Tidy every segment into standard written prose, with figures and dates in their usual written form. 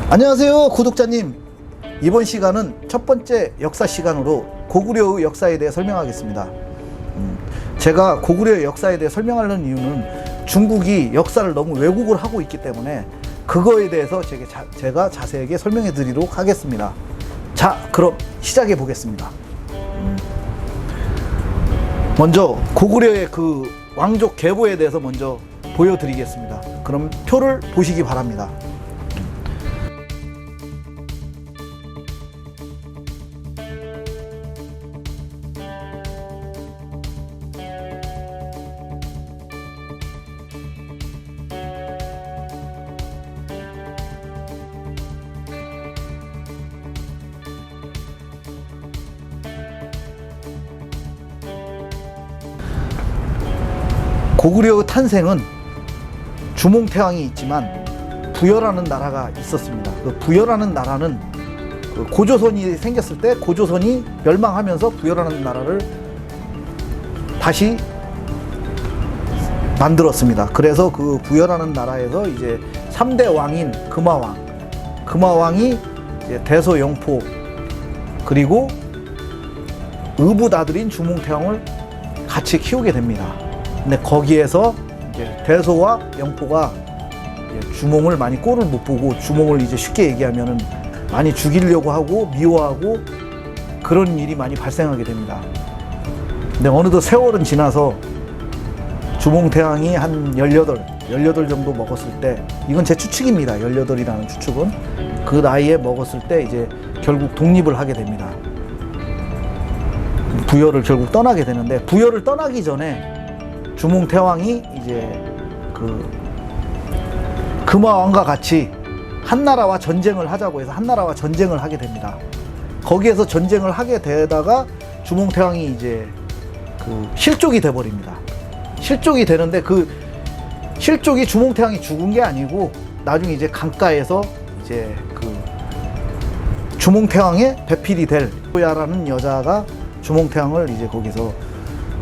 안녕하세요 구독자님. 이번 시간은 첫 번째 역사 시간으로 고구려의 역사에 대해 설명하겠습니다. 제가 고구려의 역사에 대해 설명하려는 이유는 중국이 역사를 너무 왜곡을 하고 있기 때문에 그거에 대해서 제가 자세하게 설명해 드리도록 하겠습니다. 자, 그럼 시작해 보겠습니다. 먼저 고구려의 그 왕족 계보에 대해서 먼저 보여드리겠습니다. 그럼 표를 보시기 바랍니다. 고구려의 탄생은 주몽태왕이 있지만 부여라는 나라가 있었습니다. 그 부여라는 나라는 그 고조선이 생겼을 때 고조선이 멸망하면서 부여라는 나라를 다시 만들었습니다. 그래서 그 부여라는 나라에서 이제 3대 왕인 금화왕이 이제 대소영포 그리고 의붓아들인 주몽태왕을 같이 키우게 됩니다. 근데 거기에서 이제 대소와 영포가 이제 주몽을 많이 꼴을 못 보고 주몽을 이제 쉽게 얘기하면은 많이 죽이려고 하고 미워하고 그런 일이 많이 발생하게 됩니다. 근데 어느덧 세월은 지나서 주몽태왕이 한 18 정도 먹었을 때, 이건 제 추측입니다. 18이라는 추측은 그 나이에 먹었을 때 이제 결국 독립을 하게 됩니다. 부여를 결국 떠나게 되는데, 부여를 떠나기 전에 주몽태왕이 이제 그 금화왕과 같이 한나라와 전쟁을 하자고 해서 한나라와 전쟁을 하게 됩니다. 거기에서 전쟁을 하게 되다가 주몽태왕이 이제 그 실족이 돼 버립니다. 실족이 되는데 그 실족이 주몽태왕이 죽은 게 아니고 나중에 이제 강가에서 이제 그 주몽태왕의 배필이 될 소야라는 여자가 주몽태왕을 이제 거기서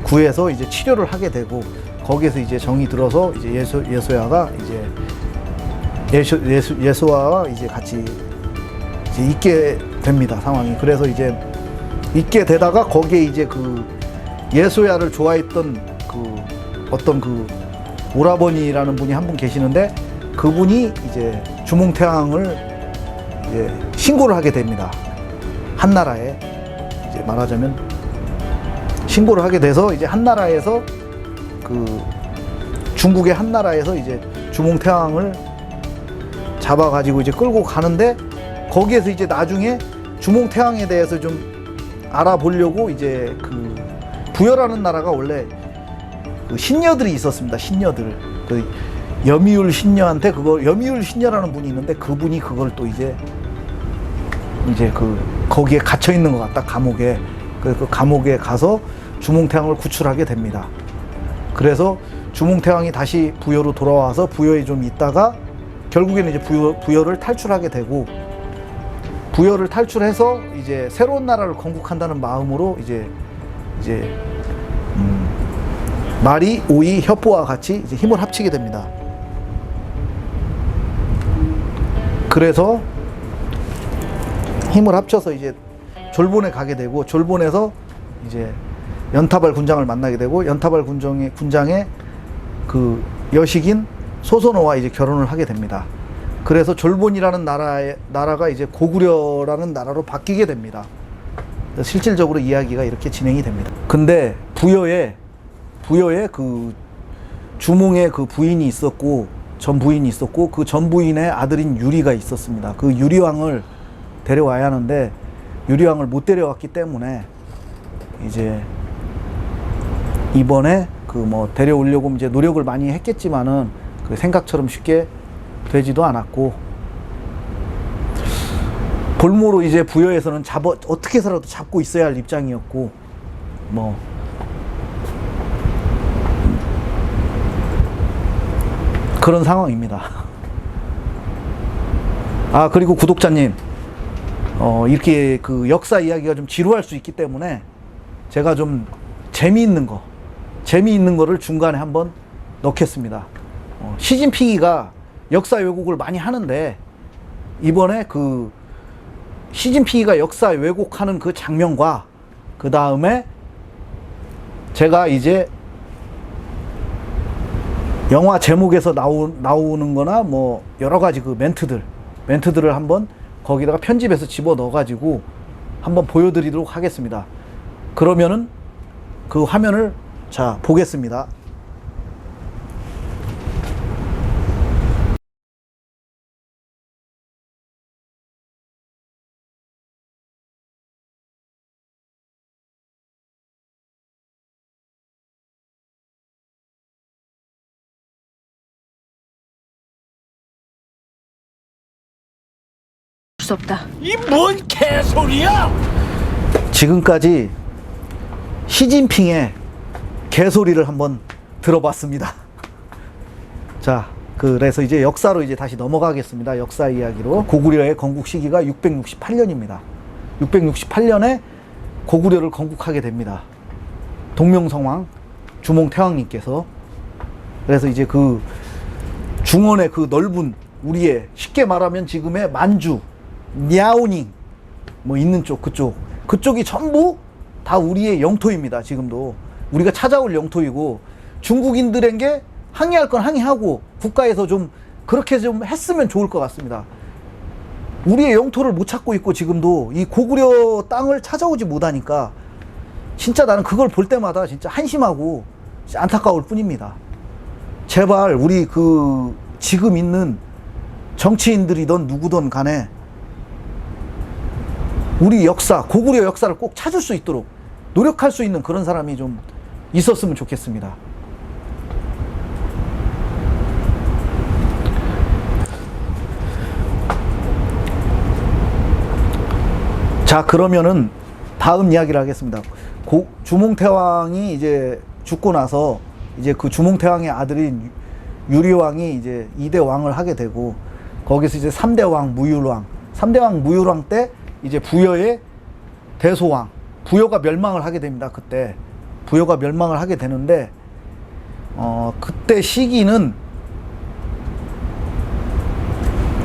구해서 이제 치료를 하게 되고, 거기에서 이제 정이 들어서 이제 예소야가 이제 예소와 이제 같이 이제 있게 됩니다, 상황이. 그래서 이제 있게 되다가 거기에 이제 그 예소야를 좋아했던 그 어떤 그 오라버니라는 분이 한 분 계시는데, 그분이 이제 주몽태왕을 이제 신고를 하게 됩니다. 한나라에 이제 말하자면 신고를 하게 돼서 이제 한나라에서 그 중국의 한나라에서 이제 주몽태왕을 잡아가지고 이제 끌고 가는데, 거기에서 이제 나중에 주몽태왕에 대해서 좀 알아보려고 이제 그 부여라는 나라가 원래 그 신녀들이 있었습니다. 신녀들. 그 여미율 신녀한테 그거 여미율 신녀라는 분이 있는데 그분이 그걸 또 이제 그 거기에 갇혀 있는 것 같다, 감옥에. 그 감옥에 가서 주몽태왕을 구출하게 됩니다. 그래서 주몽태왕이 다시 부여로 돌아와서 부여에 좀 있다가 결국에는 이제 부여를 탈출하게 되고, 부여를 탈출해서 이제 새로운 나라를 건국한다는 마음으로 이제 마리, 오이, 협보와 같이 이제 힘을 합치게 됩니다. 그래서 힘을 합쳐서 이제 졸본에 가게 되고, 졸본에서 이제 연타발 군장을 만나게 되고, 연타발 군장의 그 여식인 소선호와 이제 결혼을 하게 됩니다. 그래서 졸본이라는 나라가 이제 고구려라는 나라로 바뀌게 됩니다. 실질적으로 이야기가 이렇게 진행이 됩니다. 근데 부여에 그 주몽의 그 부인이 있었고, 전 부인이 있었고, 그 전 부인의 아들인 유리가 있었습니다. 그 유리왕을 데려와야 하는데 유리왕을 못 데려왔기 때문에 이제 이번에 그 뭐 데려오려고 이제 노력을 많이 했겠지만은 그 생각처럼 쉽게 되지도 않았고, 볼모로 이제 부여에서는 어떻게 해서라도 잡고 있어야 할 입장이었고, 뭐 그런 상황입니다. 아, 그리고 구독자님, 이렇게 그 역사 이야기가 좀 지루할 수 있기 때문에 제가 좀 재미있는 거를 중간에 한번 넣겠습니다. 시진핑이가 역사 왜곡을 많이 하는데, 이번에 그 시진핑이가 역사 왜곡하는 그 장면과 그 다음에 제가 이제 영화 제목에서 나오는 거나 뭐 여러 가지 그 멘트들을 한번 거기다가 편집해서 집어 넣어 가지고 한번 보여드리도록 하겠습니다. 그러면은 그 화면을 자 보겠습니다. 무섭다. 이 뭔 개소리야! 지금까지 시진핑의 개소리를 한번 들어봤습니다. 자, 그래서 이제 역사로 이제 다시 넘어가겠습니다. 역사 이야기로. 고구려의 건국 시기가 668년입니다. 668년에 고구려를 건국하게 됩니다. 동명성왕 주몽태왕님께서. 그래서 이제 그 중원의 그 넓은 우리의, 쉽게 말하면 지금의 만주, 냐오닝 뭐 있는 쪽, 그쪽이 전부 다 우리의 영토입니다. 지금도 우리가 찾아올 영토이고, 중국인들에게 항의할 건 항의하고 국가에서 좀 그렇게 좀 했으면 좋을 것 같습니다. 우리의 영토를 못 찾고 있고 지금도 이 고구려 땅을 찾아오지 못하니까 진짜 나는 그걸 볼 때마다 진짜 한심하고 안타까울 뿐입니다. 제발 우리 그 지금 있는 정치인들이든 누구든 간에 우리 역사, 고구려 역사를 꼭 찾을 수 있도록 노력할 수 있는 그런 사람이 좀 있었으면 좋겠습니다. 자, 그러면은 다음 이야기를 하겠습니다. 주몽태왕이 이제 죽고 나서 이제 그 주몽태왕의 아들인 유리왕이 이제 2대 왕을 하게 되고, 거기서 이제 3대 왕 무율왕, 3대 왕 무율왕 때 이제 부여의 대소왕, 부여가 멸망을 하게 됩니다. 그때 부여가 멸망을 하게 되는데, 그때 시기는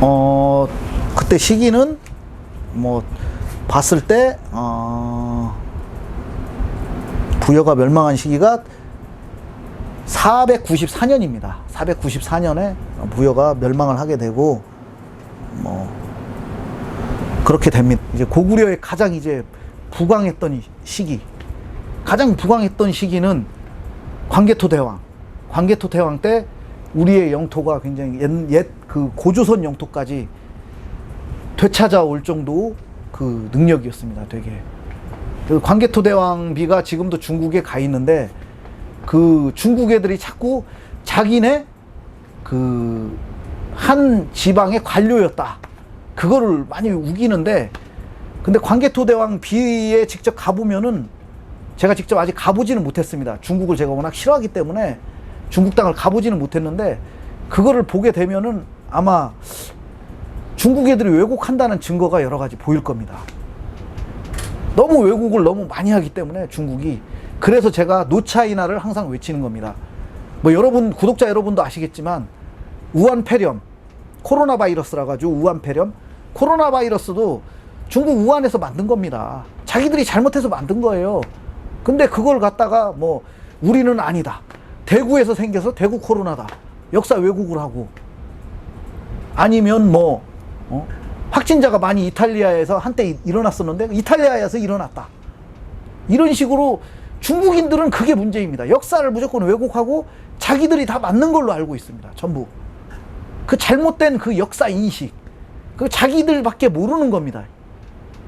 뭐 봤을 때 부여가 멸망한 시기가 494년입니다. 494년에 부여가 멸망을 하게 되고, 뭐 그렇게 됩니다. 이제 고구려의 가장 이제 부강했던 시기, 가장 부강했던 시기는 광개토대왕. 광개토대왕 때 우리의 영토가 굉장히 옛 그 고조선 영토까지 되찾아올 정도 그 능력이었습니다. 되게. 그 광개토대왕비가 지금도 중국에 가 있는데, 그 중국 애들이 자꾸 자기네 그 한 지방의 관료였다, 그거를 많이 우기는데, 근데 광개토대왕 비에 직접 가보면은, 제가 직접 아직 가보지는 못했습니다. 중국을 제가 워낙 싫어하기 때문에 중국 땅을 가보지는 못했는데, 그거를 보게 되면은 아마 중국 애들이 왜곡한다는 증거가 여러 가지 보일 겁니다. 너무 왜곡을 너무 많이 하기 때문에 중국이. 그래서 제가 노차이나를 항상 외치는 겁니다. 뭐 여러분, 구독자 여러분도 아시겠지만 우한폐렴, 코로나 바이러스라 가지고 우한폐렴, 코로나 바이러스도 중국 우한에서 만든 겁니다. 자기들이 잘못해서 만든 거예요. 근데 그걸 갖다가 뭐 우리는 아니다, 대구에서 생겨서 대구 코로나다, 역사 왜곡을 하고, 아니면 뭐 확진자가 많이 이탈리아에서 한때 일어났었는데 이탈리아에서 일어났다, 이런 식으로 중국인들은 그게 문제입니다. 역사를 무조건 왜곡하고 자기들이 다 맞는 걸로 알고 있습니다. 전부 그 잘못된 그 역사 인식, 그 자기들밖에 모르는 겁니다.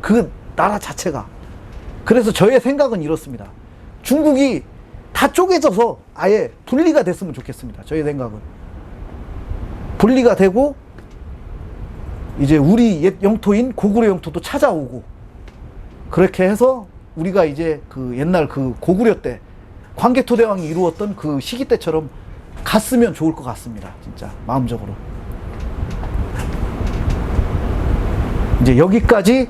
그 나라 자체가. 그래서 저의 생각은 이렇습니다. 중국이 다 쪼개져서 아예 분리가 됐으면 좋겠습니다. 저의 생각은 분리가 되고, 이제 우리 옛 영토인 고구려 영토도 찾아오고, 그렇게 해서 우리가 이제 그 옛날 그 고구려 때 광개토대왕이 이루었던 그 시기 때처럼 갔으면 좋을 것 같습니다. 진짜 마음적으로. 이제 여기까지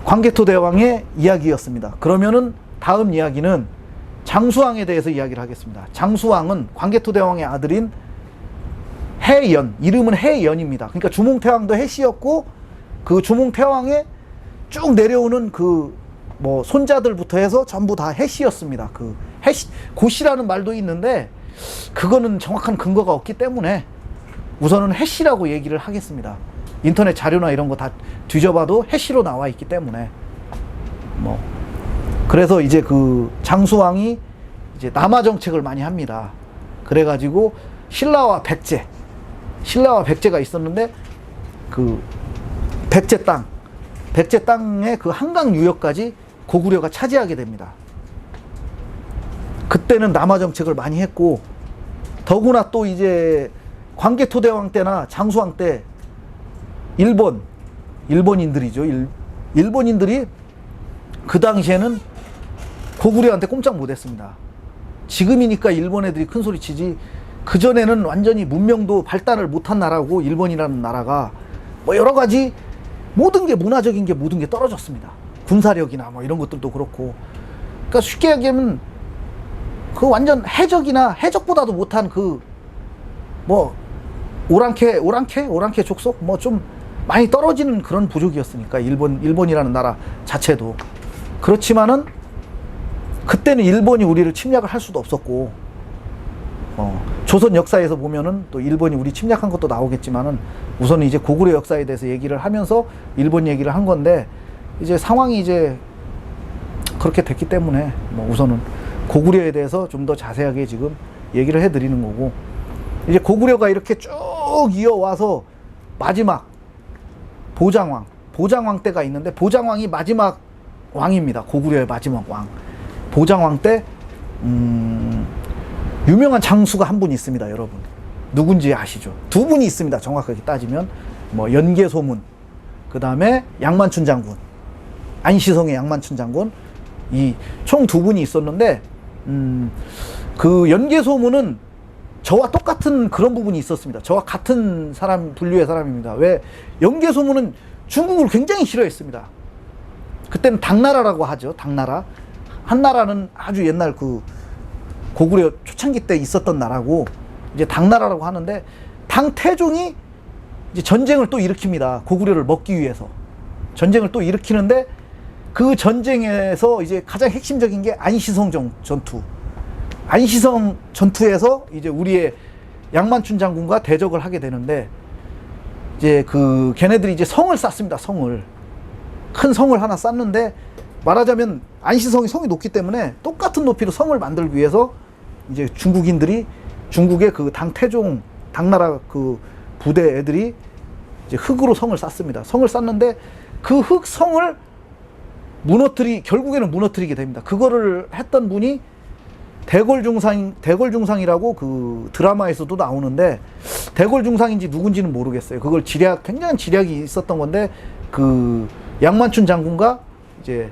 광개토대왕의 이야기였습니다. 그러면은 다음 이야기는 장수왕에 대해서 이야기를 하겠습니다. 장수왕은 광개토대왕의 아들인 해연, 이름은 해연입니다. 그러니까 주몽태왕도 해씨였고 그 주몽태왕의 쭉 내려오는 그 뭐 손자들부터 해서 전부 다 해씨였습니다. 그 해씨, 고씨라는 말도 있는데 그거는 정확한 근거가 없기 때문에 우선은 해씨라고 얘기를 하겠습니다. 인터넷 자료나 이런 거 다 뒤져봐도 해씨로 나와 있기 때문에 뭐 그래서 이제 그 장수왕이 이제 남하 정책을 많이 합니다. 그래가지고 신라와 백제가 있었는데 그 백제 땅의 그 한강 유역까지 고구려가 차지하게 됩니다. 그때는 남하 정책을 많이 했고 더구나 또 이제 광개토대왕 때나 장수왕 때 일본인들이죠. 일본인들이 그 당시에는 고구려한테 꼼짝 못했습니다. 지금이니까 일본 애들이 큰 소리 치지 그전에는 완전히 문명도 발달을 못한 나라고 일본이라는 나라가 뭐 여러 가지 모든 게 문화적인 게 모든 게 떨어졌습니다. 군사력이나 뭐 이런 것들도 그렇고 그러니까 쉽게 얘기하면 그 완전 해적보다도 못한 그 뭐 오랑캐 족속 뭐 좀 많이 떨어지는 그런 부족이었으니까 일본이라는 나라 자체도 그렇지만은 그때는 일본이 우리를 침략을 할 수도 없었고 조선 역사에서 보면은 또 일본이 우리 침략한 것도 나오겠지만은 우선은 이제 고구려 역사에 대해서 얘기를 하면서 일본 얘기를 한 건데 이제 상황이 이제 그렇게 됐기 때문에 뭐 우선은 고구려에 대해서 좀 더 자세하게 지금 얘기를 해드리는 거고 이제 고구려가 이렇게 쭉 이어와서 마지막 보장왕 때가 있는데 보장왕이 마지막 왕입니다. 고구려의 마지막 왕. 보장왕 때 유명한 장수가 한 분 있습니다, 여러분. 누군지 아시죠? 두 분이 있습니다. 정확하게 따지면 뭐 연개소문, 그 다음에 양만춘 장군, 안시성의 양만춘 장군, 이 총 두 분이 있었는데 그 연개소문은 저와 똑같은 그런 부분이 있었습니다. 저와 같은 분류의 사람입니다. 왜? 연개소문은 중국을 굉장히 싫어했습니다. 그때는 당나라라고 하죠. 당나라. 한나라는 아주 옛날 그 고구려 초창기 때 있었던 나라고 이제 당나라라고 하는데 당태종이 이제 전쟁을 또 일으킵니다. 고구려를 먹기 위해서 전쟁을 또 일으키는데 그 전쟁에서 이제 가장 핵심적인 게 안시성 전투. 안시성 전투에서 이제 우리의 양만춘 장군과 대적을 하게 되는데 이제 그 걔네들이 이제 성을 쌓습니다. 큰 성을 하나 쌓는데 말하자면 안시성이 성이 높기 때문에 똑같은 높이로 성을 만들기 위해서 이제 중국의 그 당나라 그 부대 애들이 이제 흙으로 성을 쌓습니다. 성을 쌓는데 그 흙성을 결국에는 무너뜨리게 됩니다. 그거를 했던 분이 대궐중상이라고 그 드라마에서도 나오는데 대궐중상인지 누군지는 모르겠어요. 그걸 굉장한 지략이 있었던 건데 그 양만춘 장군과 이제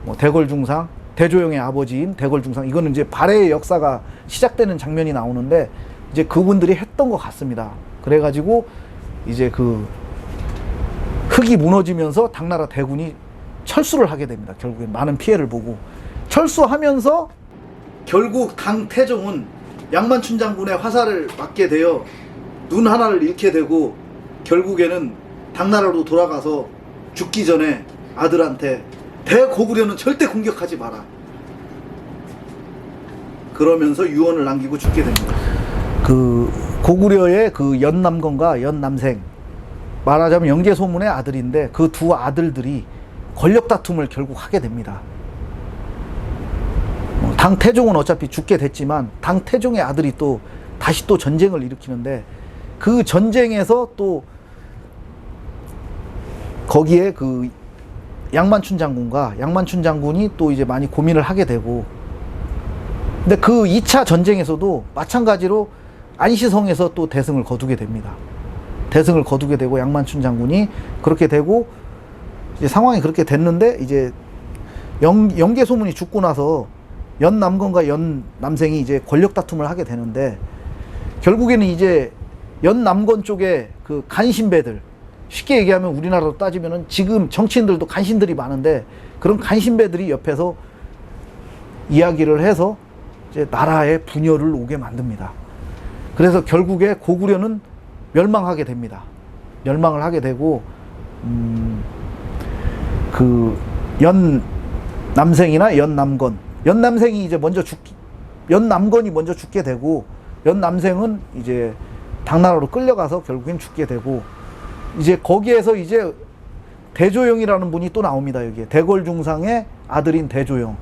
뭐 대궐중상, 대조영의 아버지인 대궐중상, 이거는 이제 발해의 역사가 시작되는 장면이 나오는데 이제 그분들이 했던 것 같습니다. 그래가지고 이제 그 흙이 무너지면서 당나라 대군이 철수를 하게 됩니다. 결국엔 많은 피해를 보고 철수하면서 결국 당태종은 양만춘 장군의 화살을 맞게 되어 눈 하나를 잃게 되고 결국에는 당나라로 돌아가서 죽기 전에 아들한테 대고구려는 절대 공격하지 마라. 그러면서 유언을 남기고 죽게 됩니다. 그 고구려의 그 연남건과 연남생, 말하자면 연개소문의 아들인데 그 두 아들들이 권력 다툼을 결국 하게 됩니다. 당태종은 어차피 죽게 됐지만 당태종의 아들이 또 다시 또 전쟁을 일으키는데 그 전쟁에서 또 거기에 그 양만춘 장군이 또 이제 많이 고민을 하게 되고 근데 그 2차 전쟁에서도 마찬가지로 안시성에서 또 대승을 거두게 됩니다. 대승을 거두게 되고 양만춘 장군이 그렇게 되고 이제 상황이 그렇게 됐는데 이제 연개소문이 죽고 나서 연남건과 연남생이 이제 권력 다툼을 하게 되는데 결국에는 이제 연남건 쪽에 그 간신배들, 쉽게 얘기하면 우리나라로 따지면은 지금 정치인들도 간신들이 많은데 그런 간신배들이 옆에서 이야기를 해서 이제 나라에 분열을 오게 만듭니다. 그래서 결국에 고구려는 멸망하게 됩니다. 멸망을 하게 되고 그 연남생이나 연남생이 이제 연남건이 먼저 죽게 되고 연남생은 이제 당나라로 끌려가서 결국엔 죽게 되고 이제 거기에서 이제 대조영이라는 분이 또 나옵니다. 여기에 대궐중상의 아들인 대조영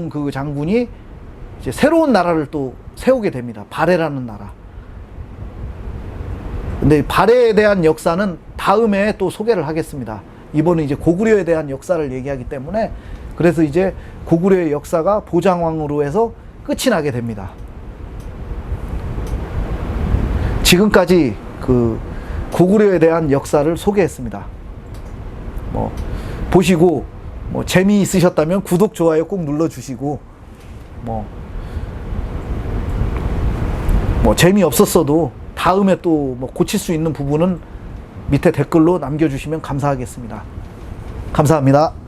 그 장군이 이제 새로운 나라를 또 세우게 됩니다. 발해라는 나라. 근데 발해에 대한 역사는 다음에 또 소개를 하겠습니다. 이번은 이제 고구려에 대한 역사를 얘기하기 때문에 그래서 이제 고구려의 역사가 보장왕으로 해서 끝이 나게 됩니다. 지금까지 그 고구려에 대한 역사를 소개했습니다. 뭐 보시고 뭐 재미있으셨다면 구독, 좋아요 꼭 눌러주시고 뭐 재미없었어도 다음에 또 뭐 고칠 수 있는 부분은 밑에 댓글로 남겨주시면 감사하겠습니다. 감사합니다.